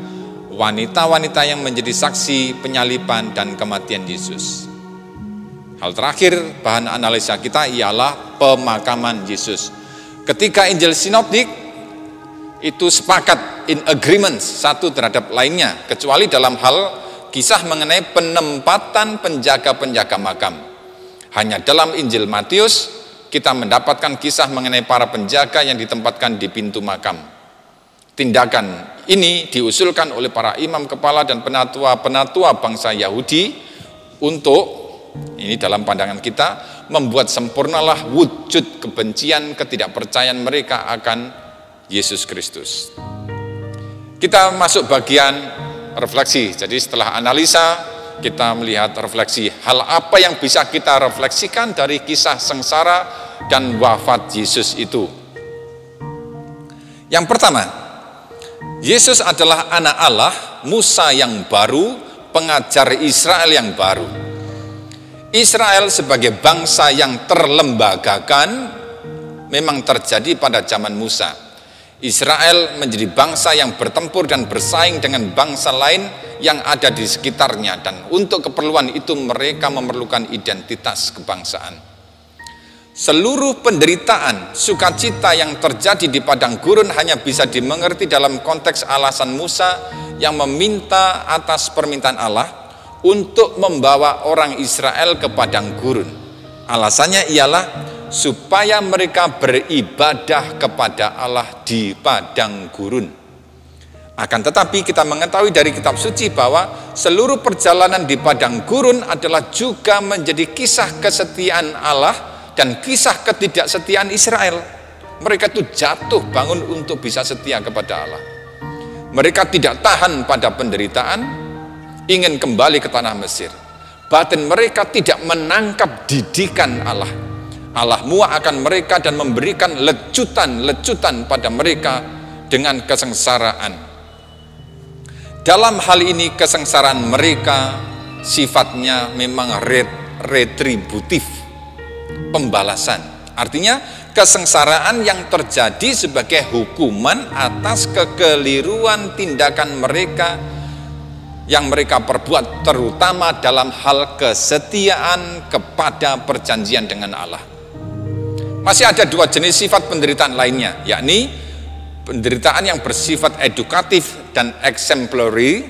wanita-wanita yang menjadi saksi penyaliban dan kematian Yesus. Hal terakhir bahan analisa kita ialah pemakaman Yesus. Ketika Injil sinoptik itu sepakat in agreement satu terhadap lainnya, kecuali dalam hal kisah mengenai penempatan penjaga-penjaga makam. Hanya dalam Injil Matius kita mendapatkan kisah mengenai para penjaga yang ditempatkan di pintu makam. Tindakan ini diusulkan oleh para imam kepala dan penatua-penatua bangsa Yahudi untuk, ini dalam pandangan kita, membuat sempurnalah wujud kebencian ketidakpercayaan mereka akan Yesus Kristus. Kita masuk bagian refleksi. Jadi setelah analisa, kita melihat refleksi hal apa yang bisa kita refleksikan dari kisah sengsara dan wafat Yesus itu. Yang pertama, Yesus adalah anak Allah, Musa yang baru, pengajar Israel yang baru. Israel sebagai bangsa yang terlembagakan memang terjadi pada zaman Musa. Israel menjadi bangsa yang bertempur dan bersaing dengan bangsa lain yang ada di sekitarnya, dan untuk keperluan itu mereka memerlukan identitas kebangsaan. Seluruh penderitaan, sukacita yang terjadi di padang gurun hanya bisa dimengerti dalam konteks alasan Musa yang meminta atas permintaan Allah untuk membawa orang Israel ke padang gurun. Alasannya ialah supaya mereka beribadah kepada Allah di padang gurun. Akan tetapi kita mengetahui dari kitab suci bahwa seluruh perjalanan di padang gurun adalah juga menjadi kisah kesetiaan Allah dan kisah ketidaksetiaan Israel. Mereka itu jatuh bangun untuk bisa setia kepada Allah. Mereka tidak tahan pada penderitaan, ingin kembali ke tanah Mesir. Batin mereka tidak menangkap didikan Allah. Allah muak akan mereka dan memberikan lecutan-lecutan pada mereka dengan kesengsaraan. Dalam hal ini kesengsaraan mereka sifatnya memang retributif, pembalasan. Artinya kesengsaraan yang terjadi sebagai hukuman atas kekeliruan tindakan mereka yang mereka perbuat, terutama dalam hal kesetiaan kepada perjanjian dengan Allah. Masih ada dua jenis sifat penderitaan lainnya, yakni penderitaan yang bersifat edukatif dan exemplary,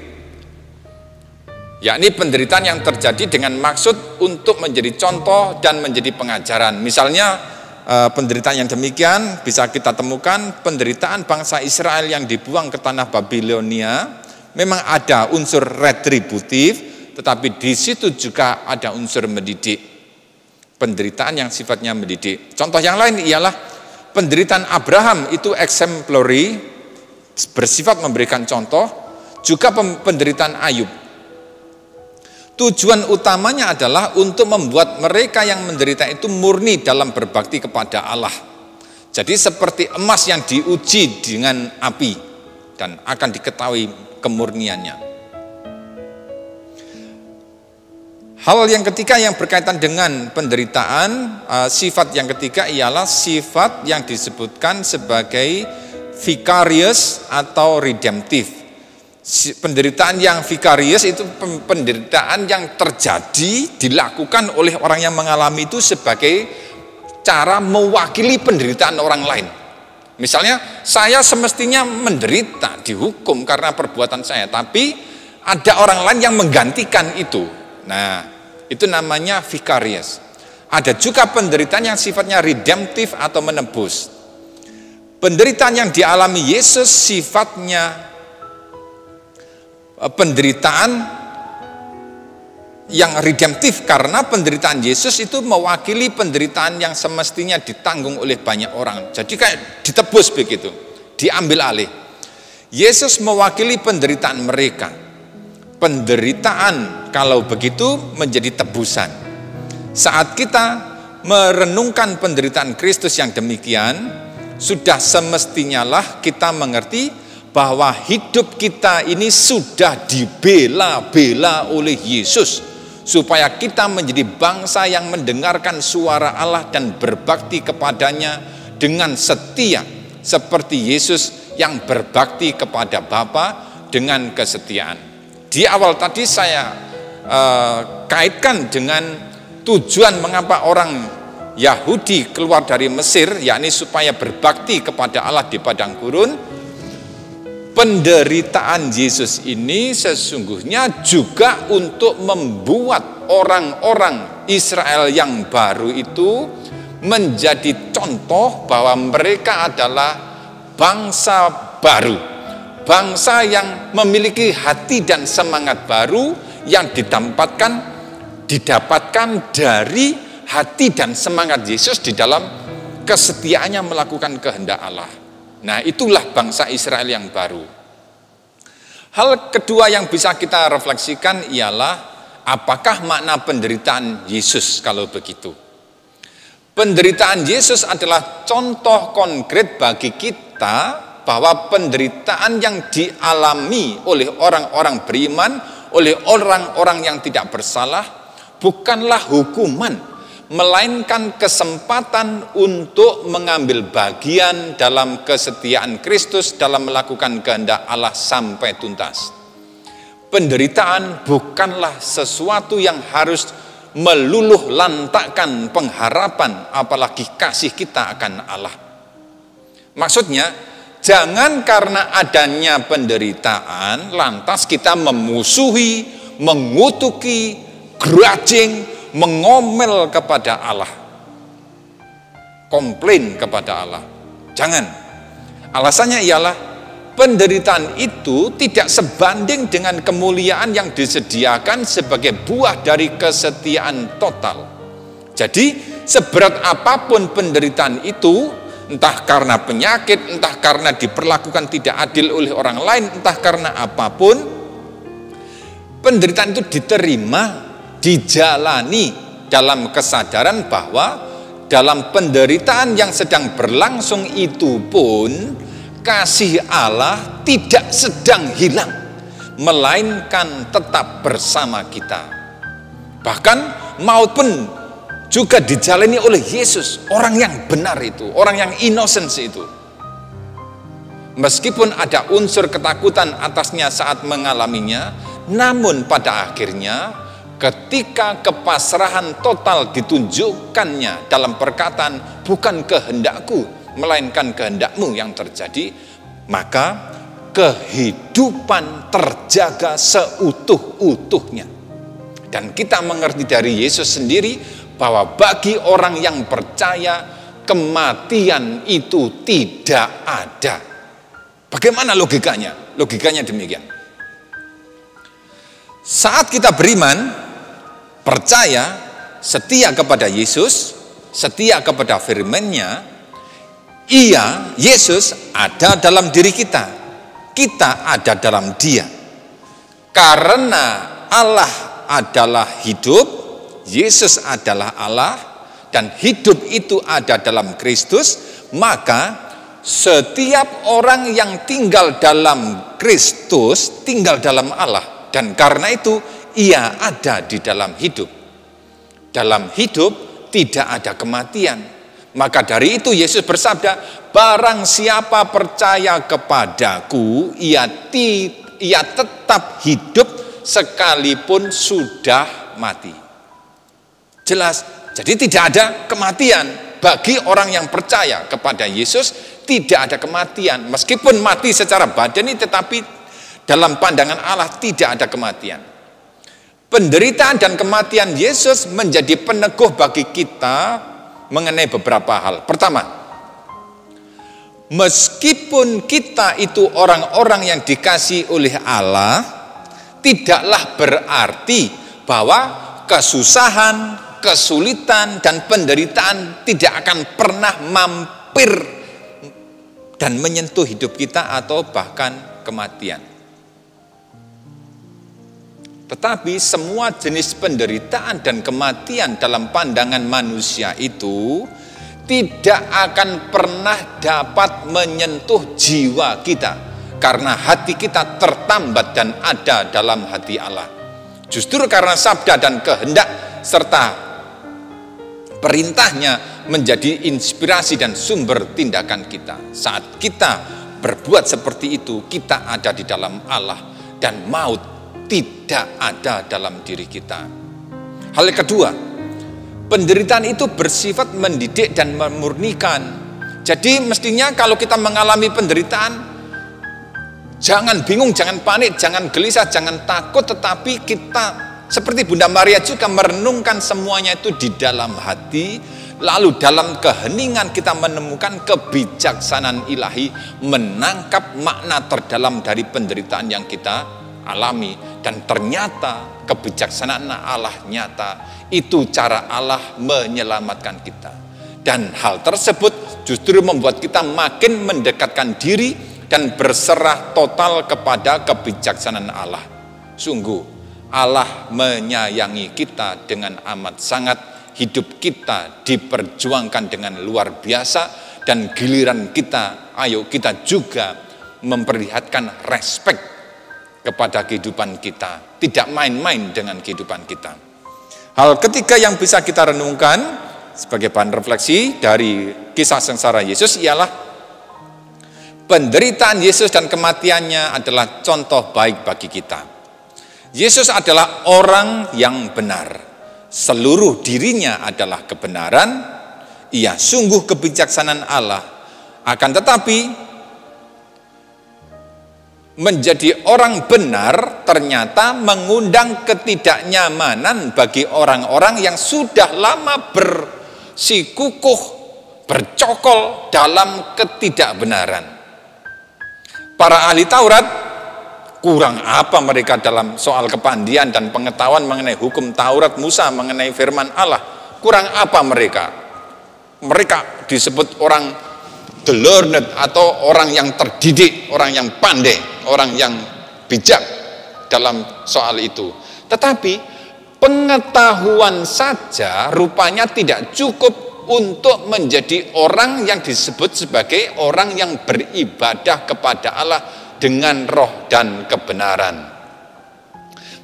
yakni penderitaan yang terjadi dengan maksud untuk menjadi contoh dan menjadi pengajaran. Misalnya penderitaan yang demikian bisa kita temukan penderitaan bangsa Israel yang dibuang ke tanah Babilonia. Memang ada unsur retributif, tetapi di situ juga ada unsur mendidik. Penderitaan yang sifatnya mendidik. Contoh yang lain ialah penderitaan Abraham, itu exemplary, bersifat memberikan contoh. Juga penderitaan Ayub. Tujuan utamanya adalah untuk membuat mereka yang menderita itu murni dalam berbakti kepada Allah. Jadi seperti emas yang diuji dengan api dan akan diketahui kemurniannya. Hal yang ketiga yang berkaitan dengan penderitaan, sifat yang ketiga ialah sifat yang disebutkan sebagai vicarious atau redemptive. Penderitaan yang vicarious itu penderitaan yang terjadi, dilakukan oleh orang yang mengalami itu sebagai cara mewakili penderitaan orang lain. Misalnya, saya semestinya menderita, dihukum karena perbuatan saya, tapi ada orang lain yang menggantikan itu. Nah, itu namanya vicarious. Ada juga penderitaan yang sifatnya redemptive atau menebus. Penderitaan yang dialami Yesus sifatnya penderitaan yang redemptif, karena penderitaan Yesus itu mewakili penderitaan yang semestinya ditanggung oleh banyak orang. Jadi kayak ditebus begitu, diambil alih. Yesus mewakili penderitaan mereka. Penderitaan kalau begitu menjadi tebusan. Saat kita merenungkan penderitaan Kristus yang demikian, sudah semestinya lah kita mengerti bahwa hidup kita ini sudah dibela-bela oleh Yesus, supaya kita menjadi bangsa yang mendengarkan suara Allah dan berbakti kepadanya dengan setia, seperti Yesus yang berbakti kepada Bapa dengan kesetiaan. Di awal tadi saya kaitkan dengan tujuan mengapa orang Yahudi keluar dari Mesir, yakni supaya berbakti kepada Allah di padang gurun, penderitaan Yesus ini sesungguhnya juga untuk membuat orang-orang Israel yang baru itu menjadi contoh bahwa mereka adalah bangsa baru, bangsa yang memiliki hati dan semangat baru yang didapatkan dari hati dan semangat Yesus di dalam kesetiaannya melakukan kehendak Allah. Nah, itulah bangsa Israel yang baru. Hal kedua yang bisa kita refleksikan ialah apakah makna penderitaan Yesus kalau begitu? Penderitaan Yesus adalah contoh konkret bagi kita bahwa penderitaan yang dialami oleh orang-orang beriman, oleh orang-orang yang tidak bersalah bukanlah hukuman, melainkan kesempatan untuk mengambil bagian dalam kesetiaan Kristus dalam melakukan kehendak Allah sampai tuntas. Penderitaan bukanlah sesuatu yang harus meluluh lantakkan pengharapan apalagi kasih kita akan Allah. Maksudnya, jangan karena adanya penderitaan lantas kita memusuhi, mengutuki, grudging, mengomel kepada Allah, komplain kepada Allah. Jangan. Alasannya ialah penderitaan itu tidak sebanding dengan kemuliaan yang disediakan sebagai buah dari kesetiaan total. Jadi seberat apapun penderitaan itu, entah karena penyakit, entah karena diperlakukan tidak adil oleh orang lain, entah karena apapun, penderitaan itu diterima, dijalani dalam kesadaran bahwa dalam penderitaan yang sedang berlangsung itu pun kasih Allah tidak sedang hilang, melainkan tetap bersama kita. Bahkan maut pun juga dijalani oleh Yesus, orang yang benar itu, orang yang innocent itu. Meskipun ada unsur ketakutan atasnya saat mengalaminya, namun pada akhirnya ketika kepasrahan total ditunjukkannya dalam perkataan bukan kehendakku melainkan kehendakmu yang terjadi, maka kehidupan terjaga seutuh-utuhnya. Dan kita mengerti dari Yesus sendiri bahwa bagi orang yang percaya kematian itu tidak ada. Bagaimana logikanya? Logikanya demikian. Saat kita beriman, percaya, setia kepada Yesus, setia kepada firman-Nya, Yesus ada dalam diri kita, kita ada dalam Dia. Karena Allah adalah hidup, Yesus adalah Allah, dan hidup itu ada dalam Kristus, maka setiap orang yang tinggal dalam Kristus tinggal dalam Allah, dan karena itu Ia ada di dalam hidup. Dalam hidup tidak ada kematian. Maka dari itu Yesus bersabda, barang siapa percaya kepadaku, ia tetap hidup sekalipun sudah mati. Jelas, jadi tidak ada kematian. Bagi orang yang percaya kepada Yesus, tidak ada kematian. Meskipun mati secara badani, tetapi dalam pandangan Allah tidak ada kematian. Penderitaan dan kematian Yesus menjadi peneguh bagi kita mengenai beberapa hal. Pertama, meskipun kita itu orang-orang yang dikasihi oleh Allah, tidaklah berarti bahwa kesusahan, kesulitan, dan penderitaan tidak akan pernah mampir dan menyentuh hidup kita atau bahkan kematian. Tetapi semua jenis penderitaan dan kematian dalam pandangan manusia itu tidak akan pernah dapat menyentuh jiwa kita, karena hati kita tertambat dan ada dalam hati Allah. Justru karena sabda dan kehendak serta perintahnya menjadi inspirasi dan sumber tindakan kita. Saat kita berbuat seperti itu, kita ada di dalam Allah dan maut tidak ada dalam diri kita. Hal kedua, Penderitaan itu bersifat mendidik dan memurnikan. Jadi mestinya kalau kita mengalami penderitaan, jangan bingung, jangan panik, jangan gelisah, jangan takut, tetapi kita seperti Bunda Maria juga merenungkan semuanya itu di dalam hati, lalu dalam keheningan kita menemukan kebijaksanaan ilahi, menangkap makna terdalam dari penderitaan yang kita alami. Dan ternyata kebijaksanaan Allah nyata, itu cara Allah menyelamatkan kita. Dan hal tersebut justru membuat kita makin mendekatkan diri dan berserah total kepada kebijaksanaan Allah. Sungguh Allah menyayangi kita dengan amat sangat. Hidup kita diperjuangkan dengan luar biasa, dan giliran kita, ayo kita juga memperlihatkan respek kepada kehidupan kita, tidak main-main dengan kehidupan kita. Hal ketiga yang bisa kita renungkan sebagai bahan refleksi dari kisah sengsara Yesus ialah penderitaan Yesus dan kematiannya adalah contoh baik bagi kita. Yesus adalah orang yang benar. Seluruh dirinya adalah kebenaran. Ia sungguh kebijaksanaan Allah. Akan tetapi menjadi orang benar ternyata mengundang ketidaknyamanan bagi orang-orang yang sudah lama bersikukuh, bercokol dalam ketidakbenaran. Para ahli Taurat, kurang apa mereka dalam soal kepandian dan pengetahuan mengenai hukum Taurat Musa, mengenai firman Allah? Kurang apa mereka? Mereka disebut orang the learned, atau orang yang terdidik, orang yang pandai, orang yang bijak dalam soal itu. Tetapi pengetahuan saja rupanya tidak cukup untuk menjadi orang yang disebut sebagai orang yang beribadah kepada Allah dengan roh dan kebenaran.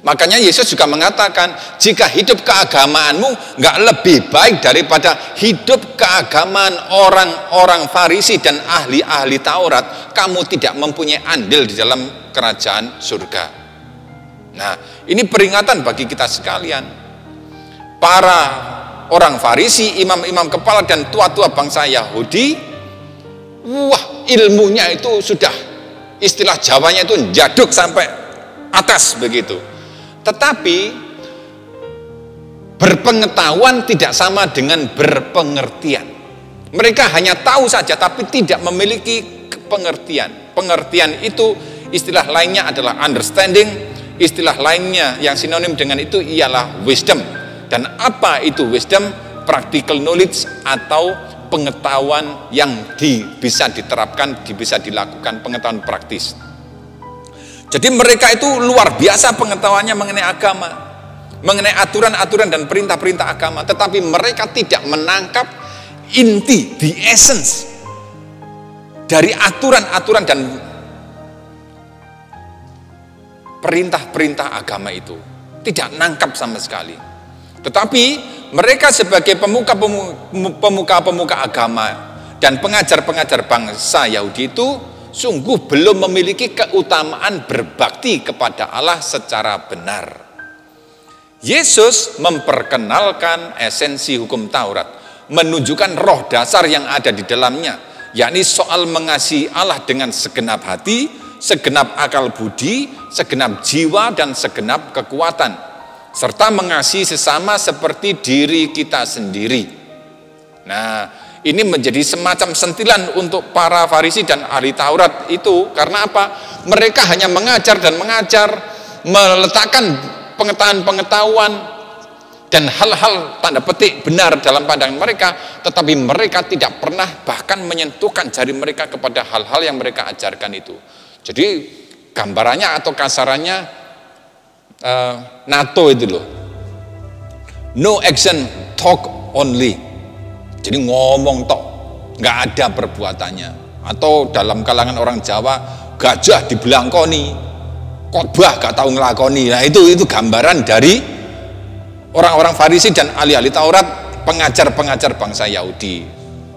Makanya Yesus juga mengatakan, jika hidup keagamaanmu nggak lebih baik daripada hidup keagamaan orang-orang Farisi dan ahli-ahli Taurat, kamu tidak mempunyai andil di dalam kerajaan surga. Nah, ini peringatan bagi kita sekalian. Para orang Farisi, imam-imam kepala dan tua-tua bangsa Yahudi, wah, ilmunya itu sudah, istilah Jawanya itu jaduk sampai atas begitu. Tetapi berpengetahuan tidak sama dengan berpengertian. Mereka hanya tahu saja tapi tidak memiliki pengertian. Pengertian itu istilah lainnya adalah understanding, istilah lainnya yang sinonim dengan itu ialah wisdom. Dan apa itu wisdom? Practical knowledge atau pengetahuan yang bisa diterapkan, bisa dilakukan, pengetahuan praktis. Jadi mereka itu luar biasa pengetahuannya mengenai agama, mengenai aturan-aturan dan perintah-perintah agama, tetapi mereka tidak menangkap inti, the essence dari aturan-aturan dan perintah-perintah agama itu. Tidak nangkap sama sekali. Tetapi mereka sebagai pemuka-pemuka agama dan pengajar-pengajar bangsa Yahudi itu sungguh belum memiliki keutamaan berbakti kepada Allah secara benar. Yesus memperkenalkan esensi hukum Taurat, menunjukkan roh dasar yang ada di dalamnya, yakni soal mengasihi Allah dengan segenap hati, segenap akal budi, segenap jiwa, dan segenap kekuatan, serta mengasihi sesama seperti diri kita sendiri. Nah, ini menjadi semacam sentilan untuk para Farisi dan ahli Taurat itu. Karena apa? Mereka hanya mengajar dan mengajar, meletakkan pengetahuan dan hal-hal tanda petik benar dalam pandangan mereka, tetapi mereka tidak pernah bahkan menyentuhkan jari mereka kepada hal-hal yang mereka ajarkan itu. Jadi gambarannya atau kasarannya NATO itu loh, no action, talk only. Jadi ngomong tok, nggak ada perbuatannya. Atau dalam kalangan orang Jawa, gajah dibelangkoni, khotbah gak tahu ngelakoni. Nah itu gambaran dari orang-orang Farisi dan ahli-ahli Taurat, pengajar-pengajar bangsa Yahudi.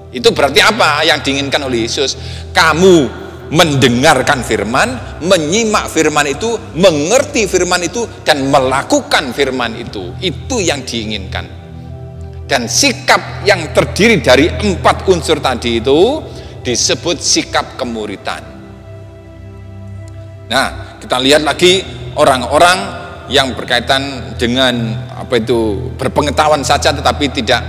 Itu berarti apa yang diinginkan oleh Yesus? Kamu mendengarkan firman, menyimak firman itu, mengerti firman itu, dan melakukan firman itu. Itu yang diinginkan. Dan sikap yang terdiri dari 4 unsur tadi itu disebut sikap kemuritan. Nah, kita lihat lagi orang-orang yang berkaitan dengan berpengetahuan saja tetapi tidak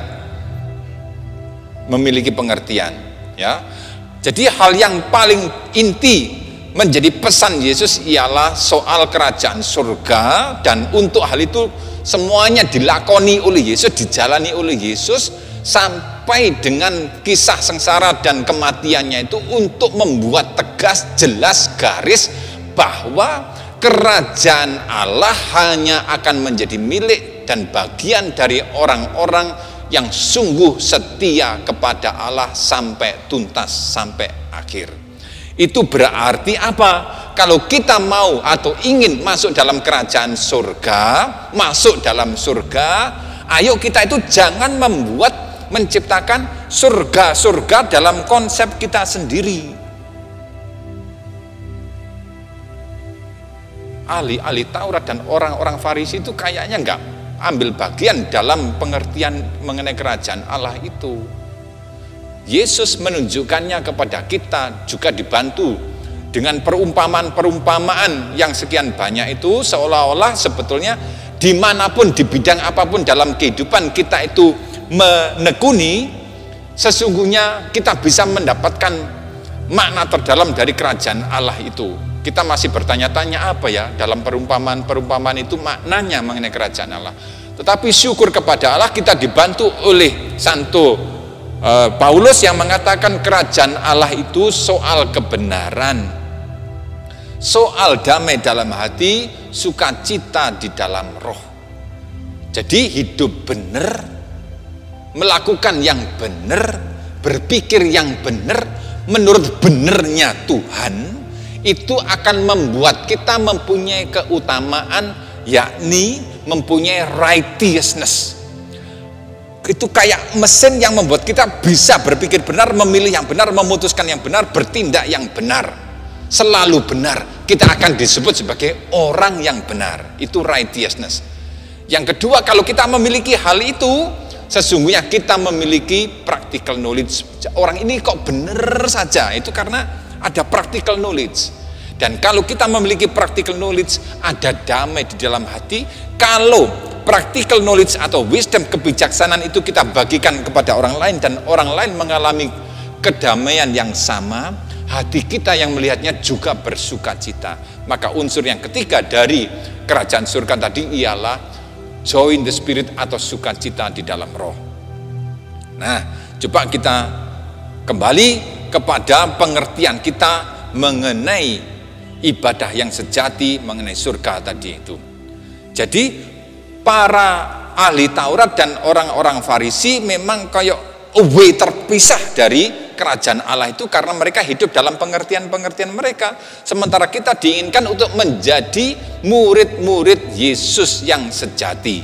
memiliki pengertian, ya. Jadi hal yang paling inti menjadi pesan Yesus ialah soal kerajaan surga, dan untuk hal itu semuanya dilakoni oleh Yesus, dijalani oleh Yesus sampai dengan kisah sengsara dan kematiannya itu untuk membuat tegas, jelas, garis bahwa kerajaan Allah hanya akan menjadi milik dan bagian dari orang-orang yang sungguh setia kepada Allah sampai tuntas, sampai akhir. Itu berarti apa? Kalau kita mau atau ingin masuk dalam kerajaan surga, masuk dalam surga, ayo kita itu jangan menciptakan surga-surga dalam konsep kita sendiri. Ahli-ahli Taurat dan orang-orang Farisi itu kayaknya enggak ambil bagian dalam pengertian mengenai kerajaan Allah itu. Yesus menunjukkannya kepada kita juga dibantu dengan perumpamaan-perumpamaan yang sekian banyak itu, seolah-olah sebetulnya dimanapun, di bidang apapun dalam kehidupan kita itu menekuni, sesungguhnya kita bisa mendapatkan makna terdalam dari kerajaan Allah itu. Kita masih bertanya-tanya apa ya dalam perumpamaan-perumpamaan itu maknanya mengenai kerajaan Allah. Tetapi syukur kepada Allah kita dibantu oleh Santo Paulus yang mengatakan kerajaan Allah itu soal kebenaran, soal damai dalam hati, sukacita di dalam roh. Jadi hidup benar, melakukan yang benar, berpikir yang benar menurut benarnya Tuhan, itu akan membuat kita mempunyai keutamaan, yakni mempunyai righteousness. Itu kayak mesin yang membuat kita bisa berpikir benar, memilih yang benar, memutuskan yang benar, bertindak yang benar, selalu benar. Kita akan disebut sebagai orang yang benar. Itu righteousness. Yang kedua, kalau kita memiliki hal itu, sesungguhnya kita memiliki practical knowledge. Orang ini kok benar saja, itu karena ada practical knowledge. Dan kalau kita memiliki practical knowledge, ada damai di dalam hati. Kalau practical knowledge atau wisdom, kebijaksanaan itu kita bagikan kepada orang lain dan orang lain mengalami kedamaian yang sama, hati kita yang melihatnya juga bersuka cita. Maka unsur yang ketiga dari kerajaan surga tadi ialah joy in the spirit atau sukacita di dalam roh. Nah, coba kita kembali kepada pengertian kita mengenai ibadah yang sejati, mengenai surga tadi itu. Jadi para ahli Taurat dan orang-orang Farisi memang kayak away, terpisah dari kerajaan Allah itu karena mereka hidup dalam pengertian-pengertian mereka. Sementara kita diinginkan untuk menjadi murid-murid Yesus yang sejati.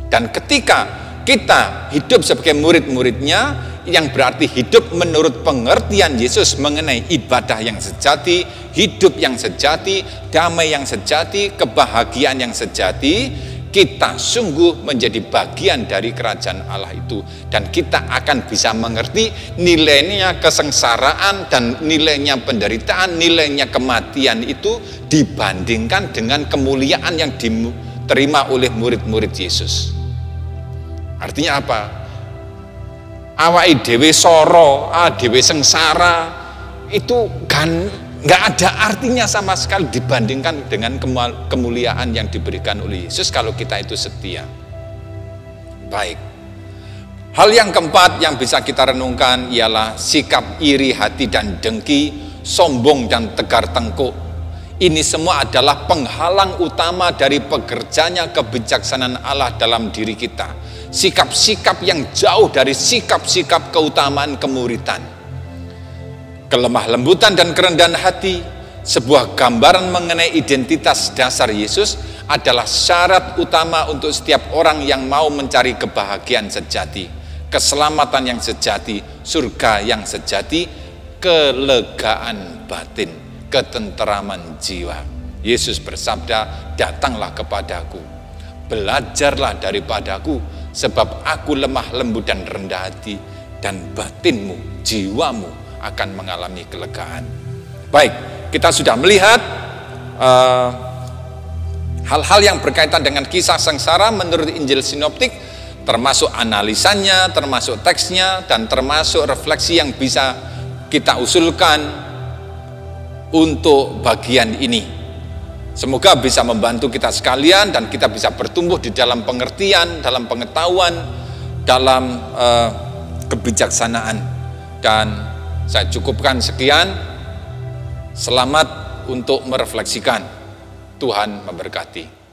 Dan ketika kita hidup sebagai murid-muridnya, yang berarti hidup menurut pengertian Yesus mengenai ibadah yang sejati, hidup yang sejati, damai yang sejati, kebahagiaan yang sejati, kita sungguh menjadi bagian dari kerajaan Allah itu. Dan kita akan bisa mengerti nilainya kesengsaraan dan nilainya penderitaan, nilainya kematian itu dibandingkan dengan kemuliaan yang diterima oleh murid-murid Yesus. Artinya apa? Awake dhewe soro, dhewe sengsara, itu kan nggak ada artinya sama sekali dibandingkan dengan kemuliaan yang diberikan oleh Yesus kalau kita itu setia. Baik. Hal yang keempat yang bisa kita renungkan ialah sikap iri hati dan dengki, sombong dan tegar tengkuk. Ini semua adalah penghalang utama dari pekerjanya kebijaksanaan Allah dalam diri kita. Sikap-sikap yang jauh dari sikap-sikap keutamaan kemuritan. Kelemah lembutan dan kerendahan hati, sebuah gambaran mengenai identitas dasar Yesus, adalah syarat utama untuk setiap orang yang mau mencari kebahagiaan sejati, keselamatan yang sejati, surga yang sejati, kelegaan batin, ketenteraman jiwa. Yesus bersabda, datanglah kepadaku, belajarlah daripadaku, sebab aku lemah lembut dan rendah hati, dan batinmu, jiwamu akan mengalami kelegaan. Baik, kita sudah melihat hal-hal yang berkaitan dengan kisah sengsara menurut Injil Sinoptik, termasuk analisanya, termasuk teksnya, dan termasuk refleksi yang bisa kita usulkan untuk bagian ini. Semoga bisa membantu kita sekalian dan kita bisa bertumbuh di dalam pengertian, dalam pengetahuan, dalam kebijaksanaan. Dan saya cukupkan sekian. Selamat untuk merefleksikan. Tuhan memberkati.